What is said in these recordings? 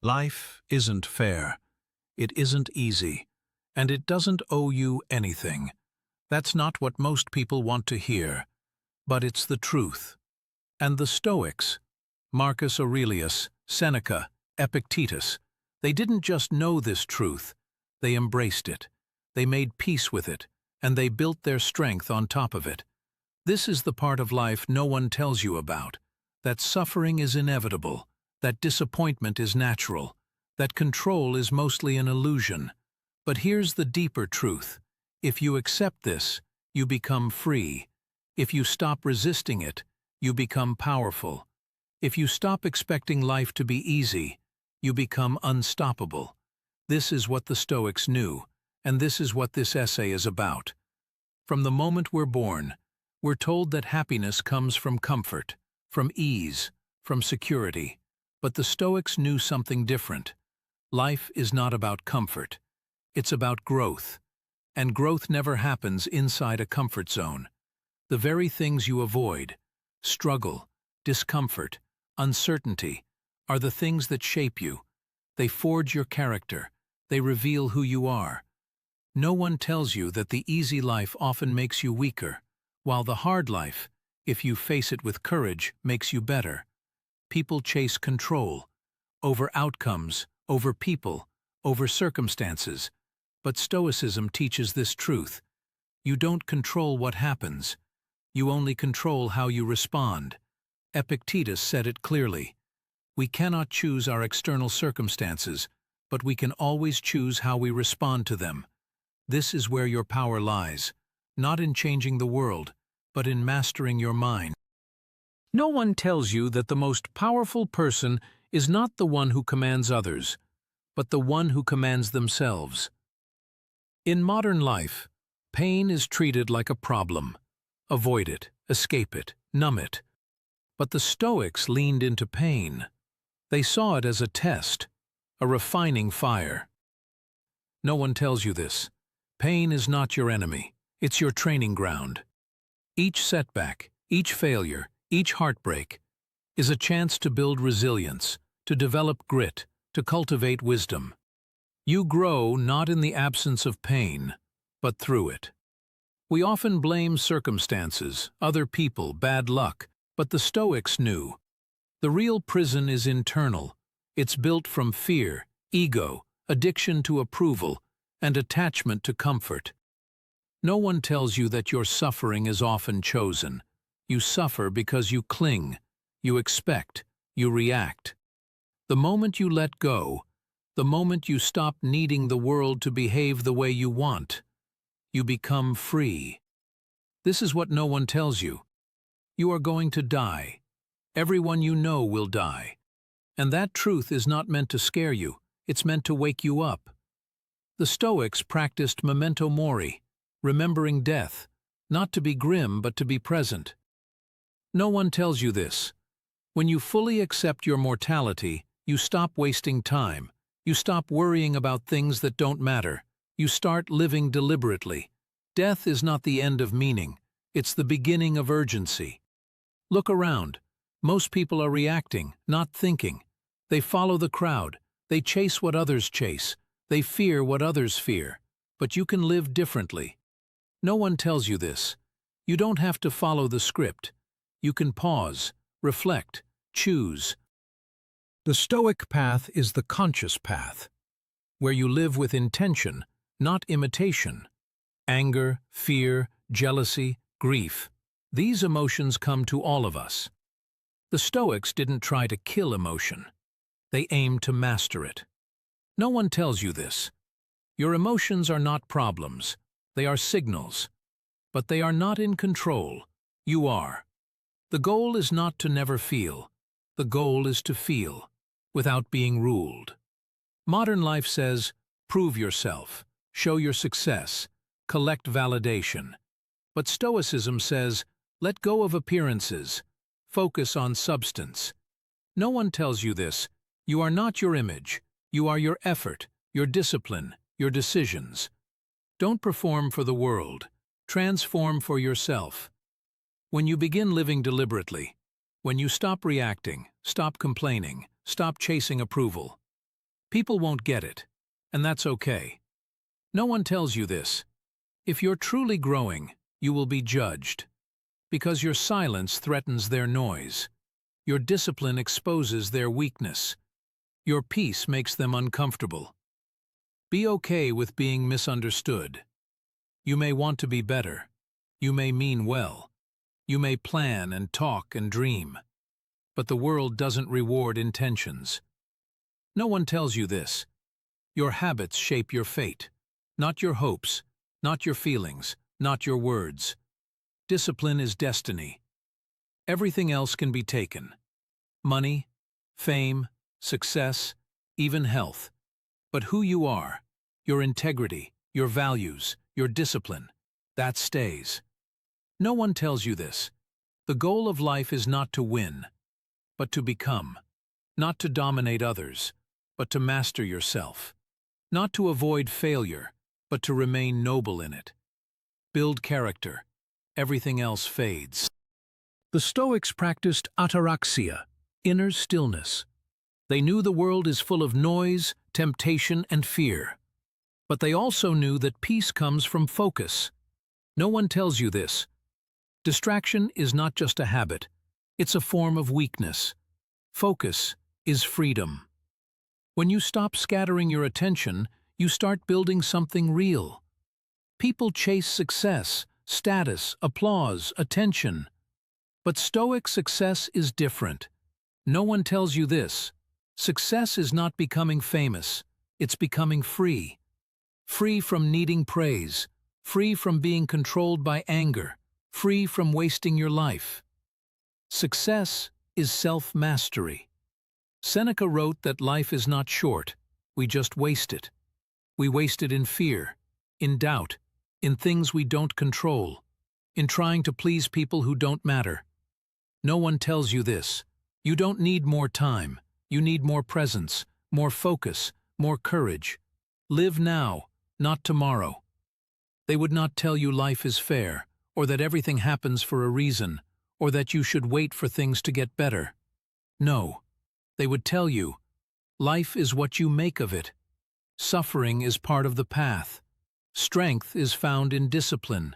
Life isn't fair. It isn't easy. And it doesn't owe you anything. That's not what most people want to hear. But it's the truth. And the Stoics, Marcus Aurelius, Seneca, Epictetus, they didn't just know this truth. They embraced it. They made peace with it. And they built their strength on top of it. This is the part of life no one tells you about. That suffering is inevitable. That disappointment is natural. That control is mostly an illusion. But here's the deeper truth. If you accept this, you become free. If you stop resisting it, you become powerful. If you stop expecting life to be easy, you become unstoppable. This is what the Stoics knew, and this is what this essay is about. From the moment we're born, we're told that happiness comes from comfort, from ease, from security. But the Stoics knew something different. Life is not about comfort. It's about growth. And growth never happens inside a comfort zone. The very things you avoid, struggle, discomfort, uncertainty, are the things that shape you. They forge your character. They reveal who you are. No one tells you that the easy life often makes you weaker, while the hard life, if you face it with courage, makes you better. People chase control, over outcomes, over people, over circumstances. But Stoicism teaches this truth. You don't control what happens. You only control how you respond. Epictetus said it clearly. We cannot choose our external circumstances, but we can always choose how we respond to them. This is where your power lies, not in changing the world, but in mastering your mind. No one tells you that the most powerful person is not the one who commands others, but the one who commands themselves. In modern life, pain is treated like a problem. Avoid it, escape it, numb it. But the Stoics leaned into pain. They saw it as a test, a refining fire. No one tells you this. Pain is not your enemy. It's your training ground. Each setback, each failure, each heartbreak is a chance to build resilience, to develop grit, to cultivate wisdom. You grow not in the absence of pain, but through it. We often blame circumstances, other people, bad luck, but the Stoics knew. The real prison is internal. It's built from fear, ego, addiction to approval, and attachment to comfort. No one tells you that your suffering is often chosen. You suffer because you cling, you expect, you react. The moment you let go, the moment you stop needing the world to behave the way you want, you become free. This is what no one tells you. You are going to die. Everyone you know will die. And that truth is not meant to scare you, it's meant to wake you up. The Stoics practiced memento mori, remembering death, not to be grim but to be present. No one tells you this. When you fully accept your mortality, you stop wasting time. You stop worrying about things that don't matter. You start living deliberately. Death is not the end of meaning. It's the beginning of urgency. Look around. Most people are reacting, not thinking. They follow the crowd. They chase what others chase. They fear what others fear. But you can live differently. No one tells you this. You don't have to follow the script. You can pause, reflect, choose. The Stoic path is the conscious path, where you live with intention, not imitation. Anger, fear, jealousy, grief. These emotions come to all of us. The Stoics didn't try to kill emotion. They aimed to master it. No one tells you this. Your emotions are not problems. They are signals. But they are not in control. You are. The goal is not to never feel. The goal is to feel, without being ruled. Modern life says, prove yourself, show your success, collect validation. But Stoicism says, let go of appearances, focus on substance. No one tells you this. You are not your image. You are your effort, your discipline, your decisions. Don't perform for the world. Transform for yourself. When you begin living deliberately, when you stop reacting, stop complaining, stop chasing approval, People won't get it, and that's okay. No one tells you this. If you're truly growing, you will be judged. Because your silence threatens their noise. Your discipline exposes their weakness. Your peace makes them uncomfortable. Be okay with being misunderstood. You may want to be better. You may mean well. You may plan and talk and dream. But the world doesn't reward intentions. No one tells you this. Your habits shape your fate. Not your hopes, not your feelings, not your words. Discipline is destiny. Everything else can be taken. Money, fame, success, even health. But who you are, your integrity, your values, your discipline, that stays. No one tells you this. The goal of life is not to win, but to become. Not to dominate others, but to master yourself. Not to avoid failure, but to remain noble in it. Build character. Everything else fades. The Stoics practiced ataraxia, inner stillness. They knew the world is full of noise, temptation, and fear. But they also knew that peace comes from focus. No one tells you this. Distraction is not just a habit. It's a form of weakness. Focus is freedom. When you stop scattering your attention, you start building something real. People chase success, status, applause, attention. But Stoic success is different. No one tells you this. Success is not becoming famous. It's becoming free. Free from needing praise. Free from being controlled by anger. Free from wasting your life. Success is self-mastery. Seneca wrote that life is not short, we just waste it. We waste it in fear, in doubt, in things we don't control, in trying to please people who don't matter. No one tells you this. You don't need more time, you need more presence, more focus, more courage. Live now, not tomorrow. They would not tell you life is fair, or that everything happens for a reason, or that you should wait for things to get better. No. They would tell you, life is what you make of it. Suffering is part of the path. Strength is found in discipline.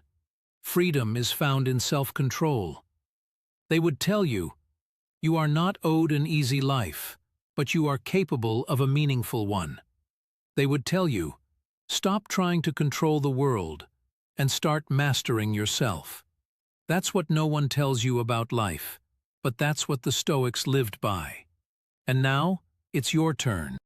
Freedom is found in self-control. They would tell you, you are not owed an easy life, but you are capable of a meaningful one. They would tell you, stop trying to control the world and start mastering yourself. That's what no one tells you about life, but that's what the Stoics lived by. And now, it's your turn.